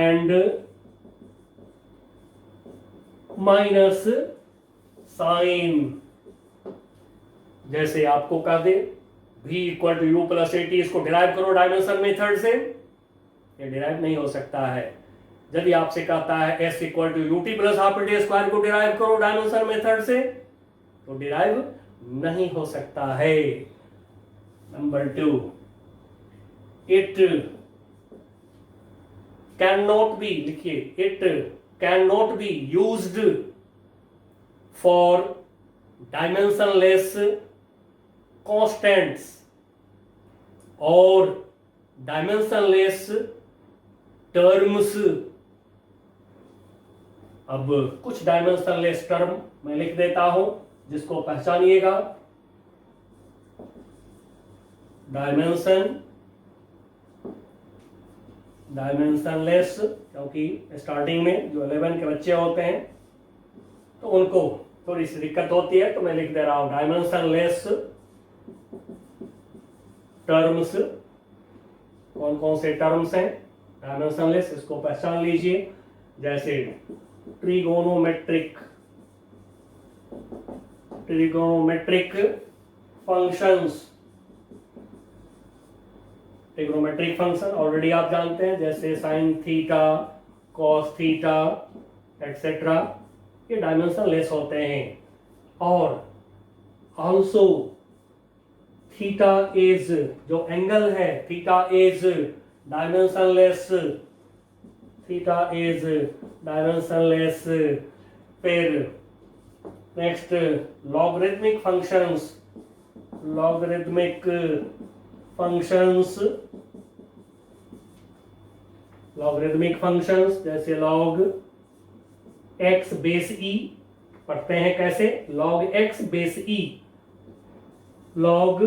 and minus sign. जैसे आपको कह दे v equal to u plus a t, इसको derive करो dimension method से, ये derive नहीं हो सकता है। यदि आपसे कहता है s equal to u t plus half t square को डिराइव करो डायमेंशन मेथड से, तो डिराइव नहीं हो सकता है। Number 2, it can not be, लिखिए it can not be used for dimensionless constants और डायमेंशनलेस टर्म्स। अब कुछ डायमेंशनलेस टर्म मैं लिख देता हूं जिसको पहचानिएगा। डायमेंशनलेस, क्योंकि स्टार्टिंग में जो 11 के बच्चे होते हैं तो उनको थोड़ी सी दिक्कत होती है, तो मैं लिख दे रहा हूं डायमेंशनलेस टर्म्स। कौन कौन से टर्म्स हैं डायमेंशनलेस, इसको पहचान लीजिए। जैसे trigonometric functions, trigonometric function already आप जानते हैं, जैसे sine theta, cos theta etcetera, ये डायमेंशनलेस होते हैं। और ऑल्सो थीटा इज, जो एंगल है theta is dimensionless, theta is dimensionless. फिर next logarithmic functions, logarithmic functions जैसे लॉग एक्स बेस ई, पढ़ते हैं कैसे, log x base e, log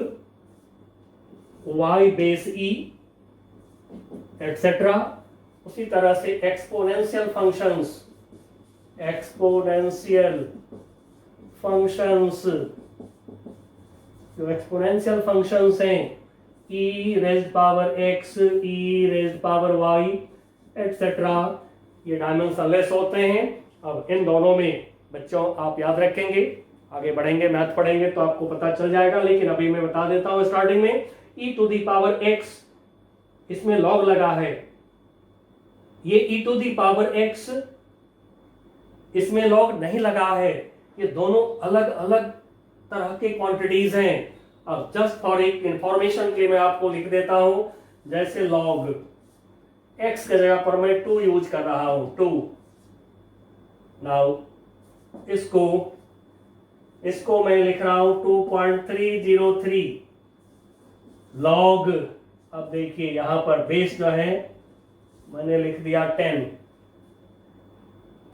y base e etcetera. उसी तरह से एक्सपोनेंशियल फंक्शंस, जो एक्सपोनेंशियल फंक्शंस हैं e raised power x, e raised power y etcetera, ये डायमेंशनलेस होते हैं। अब इन दोनों में बच्चों आप याद रखेंगे, आगे बढ़ेंगे मैथ पढ़ेंगे तो आपको पता चल जाएगा, लेकिन अभी मैं बता देता हूं स्टार्टिंग में e to the power x, इसमें लॉग लगा है, ये e to the power x इसमें लॉग नहीं लगा है। ये दोनों अलग अलग तरह के क्वांटिटीज हैं। अब जस्ट फॉर एक इंफॉर्मेशन के मैं आपको लिख देता हूं, जैसे लॉग x के जगह पर मैं 2 यूज कर रहा हूं, 2। नाउ इसको मैं लिख रहा हूं 2.303 लॉग। अब देखिए यहां पर बेस जो है मैंने लिख दिया 10।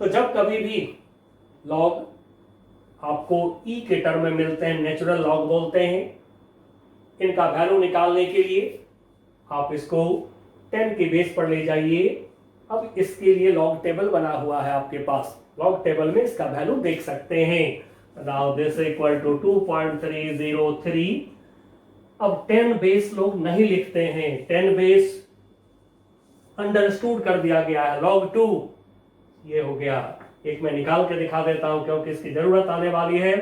तो जब कभी भी लॉग आपको e के टर्म में मिलते हैं, नेचुरल लॉग बोलते हैं, इनका वैल्यू निकालने के लिए आप इसको 10 के बेस पर ले जाइए। अब इसके लिए लॉग टेबल बना हुआ है आपके पास, लॉग टेबल में इसका वैल्यू देख सकते हैं। Now this equal to 2.303। अब 10 बेस लोग नहीं लिखते हैं, 10 बेस अंडरस्टूड कर दिया गया है, log 2 ये हो गया। एक मैं निकाल के दिखा देता हूं क्योंकि इसकी जरूरत आने वाली है।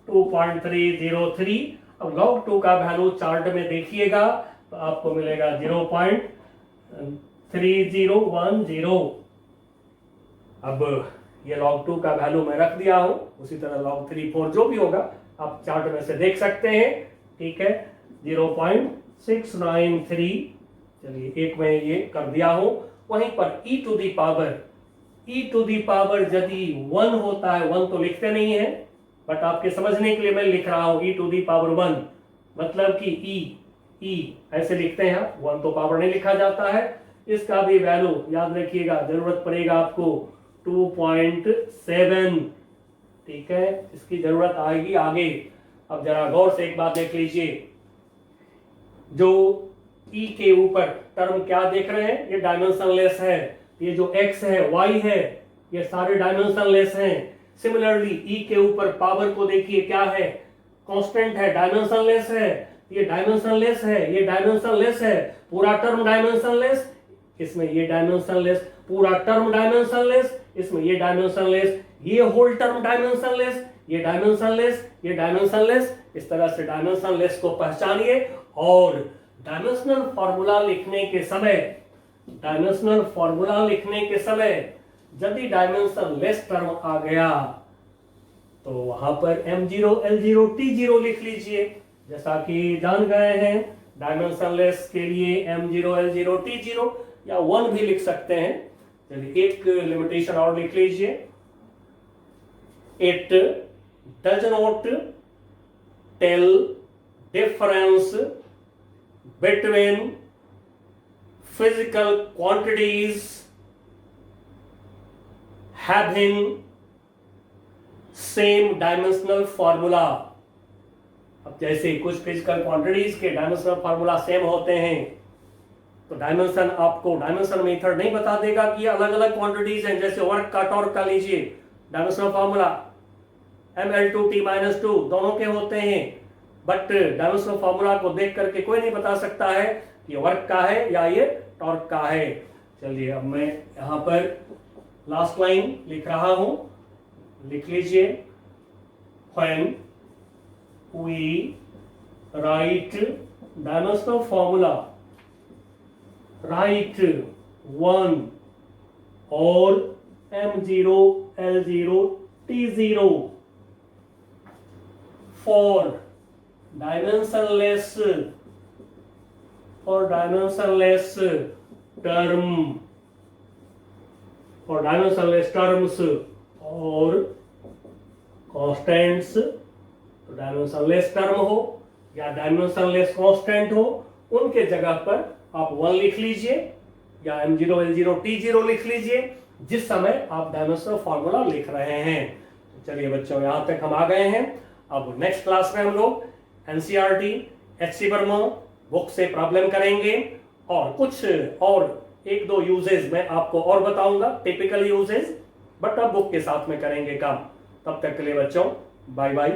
2.303। अब log 2 का वैल्यू चार्ट में देखिएगा तो आपको मिलेगा 0.3010। अब ये log 2 का वैल्यू मैं रख दिया हूं, उसी तरह log 3, 4 जो भी होगा आप चार्ट में से देख सकते हैं। ठीक है, 0.693। चलिए एक मैं ये कर दिया हूं। वहीं पर e टू दी पावर यदि 1 होता है, 1 तो लिखते नहीं है, बट आपके समझने के लिए मैं लिख रहा हूं e टू दी पावर 1, मतलब कि e ऐसे लिखते हैं, 1 तो पावर नहीं लिखा जाता है। इसका भी वैल्यू याद रखिएगा, जरूरत पड़ेगा आपको 2.7। ठीक है, इसकी जरूरत आएगी आगे। अब जरा गौर से एक बात देख लीजिए, जो ई के ऊपर टर्म क्या देख रहे हैं, ये डायमेंशनलेस है। ये जो एक्स है, वाई है, ये सारे डायमेंशनलेस हैं। सिमिलरली ई के ऊपर पावर को देखिए, क्या है, कांस्टेंट है, डायमेंशनलेस है। ये डायमेंशनलेस है, ये डायमेंशनलेस है, पूरा टर्म डायमेंशनलेस, इसमें ये डायमेंशनलेस, पूरा टर्म डायमेंशनलेस, इसमें ये डायमेंशनलेस, ये होल टर्म डायमेंशनलेस, ये डायमेंशनलेस, ये डायमेंशनलेस। इस तरह से डायमेंशनलेस को पहचानिए और डायमेंशनल फॉर्मूला लिखने के समय, डायमेंशनल फॉर्मूला लिखने के समय यदि डायमेंशनलेस टर्म आ गया तो वहां पर m0 l0 t0 लिख लीजिए। जैसा कि जान गए हैं, डायमेंशनलेस के लिए m0 l0 t0 या 1 भी लिख सकते हैं। चलिए एक लिमिटेशन और लिख लीजिए, it does not tell difference between physical quantities having same dimensional formula. अब जैसे कुछ फिजिकल क्वांटिटीज के डायमेंशनल फॉर्मूला सेम होते हैं, तो डायमेंशन आपको डायमेंशन मेथड नहीं बता देगा कि अलग अलग क्वांटिटीज हैं। जैसे वर्क का टॉर्क का लीजिए, डायमेंशनल फॉर्मूला ml2t-2 दोनों के होते हैं, बट डायमेंशनल फॉर्मूला को देख करके कोई नहीं बता सकता है कि वर्क का है या ये टॉर्क का है। चलिए अब मैं यहां पर लास्ट लाइन लिख रहा हूं, लिख लीजिए, when we write dimensional formula, write 1 or m0 l0 t0 for dimensionless term, for dimensionless terms और कांस्टेंट्स। तो डायमेंशनलेस टर्म हो या डायमेंशनलेस कांस्टेंट हो, उनके जगह पर आप 1 लिख लीजिए या m0 l0 t0 लिख लीजिए जिस समय आप डायमेंशनल फॉर्मूला लिख रहे हैं। तो चलिए बच्चों, यहां तक हम आ गए हैं। अब नेक्स्ट क्लास में हम लोग एनसीईआरटी एचसी वर्मा बुक से प्रॉब्लम करेंगे और कुछ और एक दो यूजेस मैं आपको और बताऊंगा, टिपिकल यूजेस, बट अब बुक के साथ में करेंगे काम। तब तक के लिए बच्चों, बाय बाय।